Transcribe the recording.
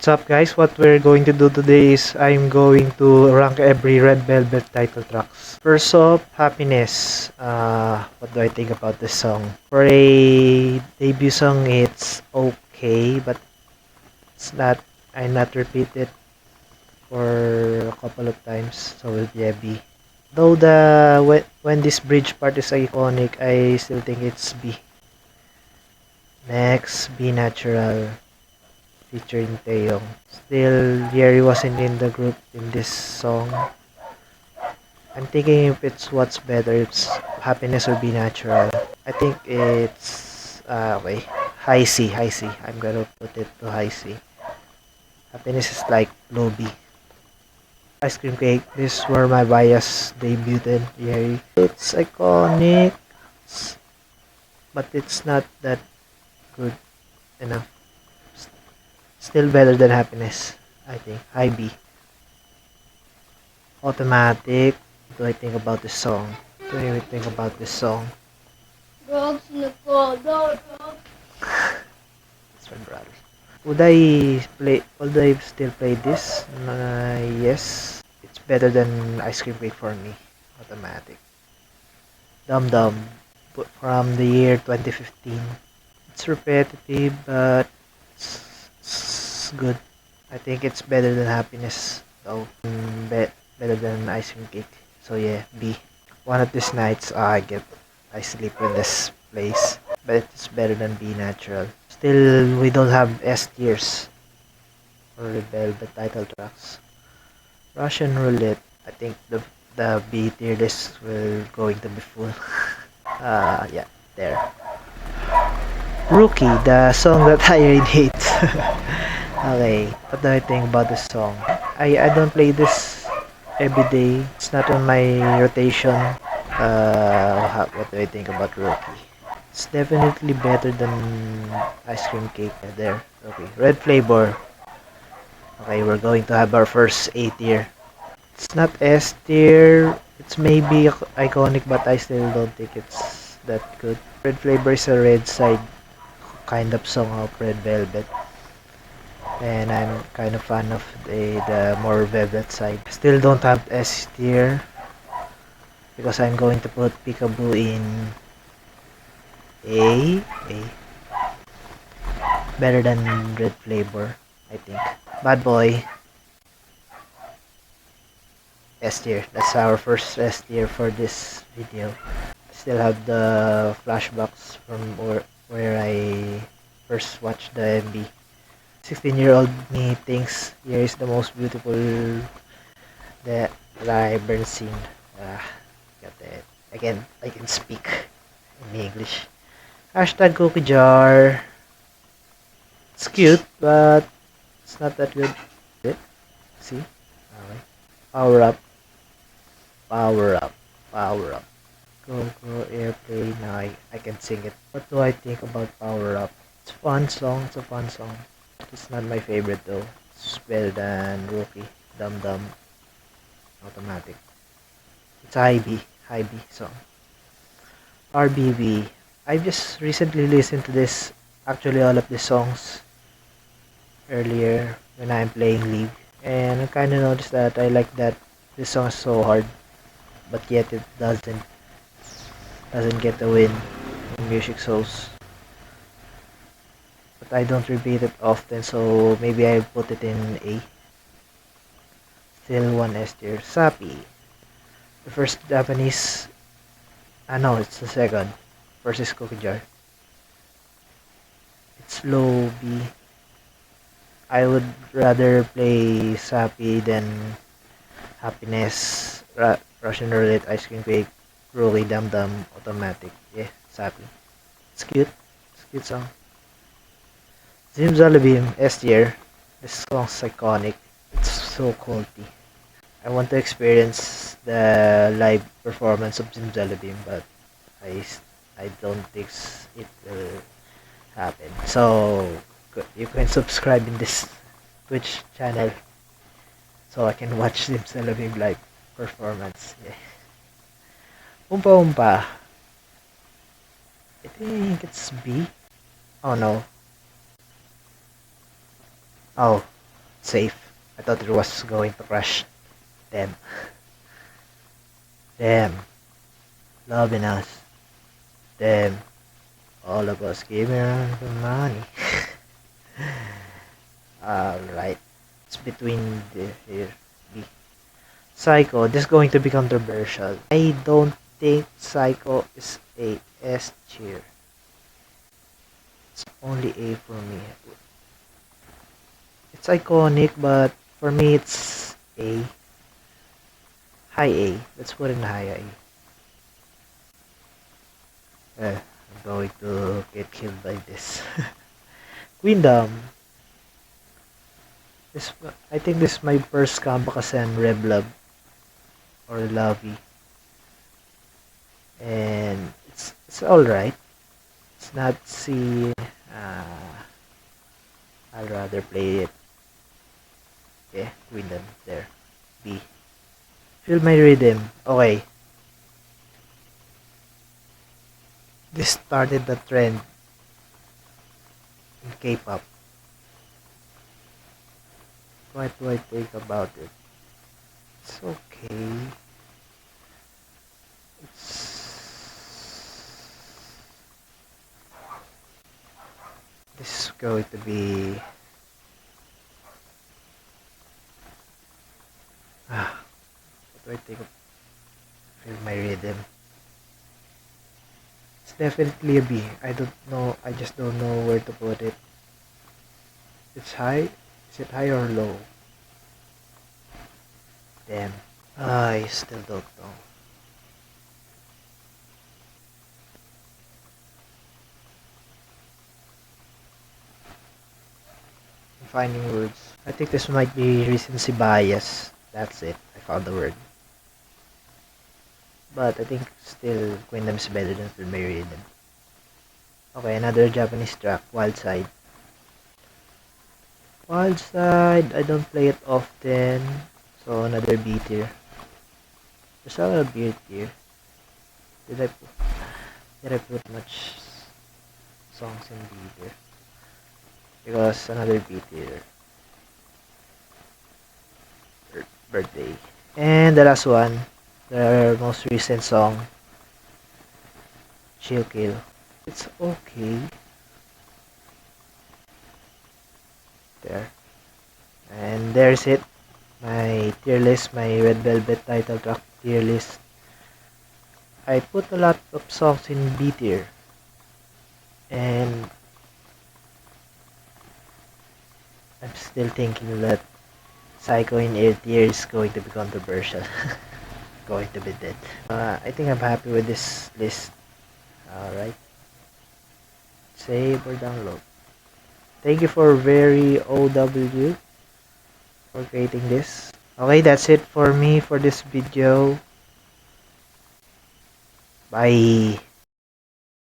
What's up guys? What we're going to do today is I'm going to rank every Red Velvet title tracks. First off, Happiness. What do I think about this song? For a debut song, it's okay, but it's not. I not repeat it for a couple of times, so it will be a B. Though when this bridge part is iconic, I still think it's B. Next, Be Natural, featuring Taeyong. Still, Jerry wasn't in the group in this song. I'm thinking if it's what's better, it's Happiness or Be Natural. I think it's okay. High C, high C. I'm gonna put it to high C. Happiness is like low B. Ice Cream Cake. This is where my bias debuted. Jerry. It's iconic, but it's not that good enough. Still better than Happiness, I think. High B. Automatic. What do I think about this song? What do you think about this song? Drugs in the car, no drugs. It's my brother. Would I play? Would I still play this? Yes. It's better than Ice Cream Cake for me. Automatic. Dum Dum from the year 2015. It's repetitive, but it's good. I think it's better than Happiness, though. Better than Ice Cream Cake. So yeah, B. One of these nights, I sleep in this place, but it's better than Be Natural. Still, we don't have S tiers for Rebel, the title tracks. Russian Roulette. I think the B tier list will going to be full. Yeah, there. Rookie, the song that I really hate. Okay, what do I think about this song? I don't play this every day. It's not on my rotation. What do I think about Rookie? It's definitely better than Ice Cream Cake. There. Okay, Red Flavor. Okay, we're going to have our first A tier. It's not S tier. It's maybe iconic, but I still don't think it's that good. Red Flavor is a red side kind of song of Red Velvet. And I'm kind of fan of the more velvet side. Still don't have S tier because I'm going to put Peekaboo in A. Better than Red Flavor, I think. Bad Boy, S tier. That's our first S tier for this video. Still have the flashbacks from where I first watched the MV. 16-year-old me thinks here is the most beautiful that I've ever seen. Got that. Again, I can speak in English. Hashtag cookie jar. It's cute, but it's not that good. See? Okay. Power up. Power up. Power up. Go airplane. Now I can sing it. What do I think about Power Up? It's a fun song. It's a fun song. It's not my favorite though. It's better than Rookie, Dum Dum, Automatic. It's High B song. RBB. I just recently listened to this, actually all of the songs earlier when I'm playing League. And I kind of noticed that I like that this song is so hard, but yet it doesn't get the win in music shows. But I don't repeat it often, so maybe I put it in A. Still one S tier. Sapi. The first Japanese. No, it's the second. First is Cookie Jar. It's low B. I would rather play Sapi than Happiness, Russian Roulette, Ice Cream Cake, Rookie, Dum Dum, Automatic. Yeah, Sapi. It's cute. It's a cute song. Zimzalabim, S tier. This song's iconic. It's so culty. I want to experience the live performance of Zimzalabim, but I don't think it will happen. So you can subscribe in this Twitch channel so I can watch Zimzalabim live performance. Yeah. Oompa Oompa. I think it's B. Oh no. Oh, safe. I thought it was going to crash. Damn. Damn. Loving us. Damn. All of us giving the money. Alright. It's between the here. B. Psycho. This is going to be controversial. I don't think Psycho is a S tier. It's only A for me. It's iconic, but for me it's A. High A. Let's put in high A. I'm going to get killed by this. Queendom. This, I think this is my first combo kasi on Revlove or Lovey. And it's alright. It's not C. I'll rather play it. Okay, Queendom. There. B. Feel my rhythm. Okay. This started the trend in K-pop. What do I think about it? It's okay. This is going to be what do I think of Feel My Rhythm? It's definitely a B. I don't know. I just don't know where to put it. It's high. Is it high or low? Damn. I still don't know. I'm finding words. I think this might be recency bias. That's it. I found the word. But I think still Queendom is better than Feel My Rhythm. Okay, another Japanese track, Wild Side. Wild Side, I don't play it often. So another B tier. There's a lot of B tier. Did I put much songs in B tier? Because another B tier. Birthday. And the last one, their most recent song, Chill Kill. It's okay. There. And there's it. My tier list, my Red Velvet title track tier list. I put a lot of songs in B tier. And I'm still thinking that Psycho in A tier is going to be controversial. Going to be dead. I think I'm happy with this list. Alright. Save or download. Thank you for very OW for creating this. Okay, that's it for me for this video. Bye.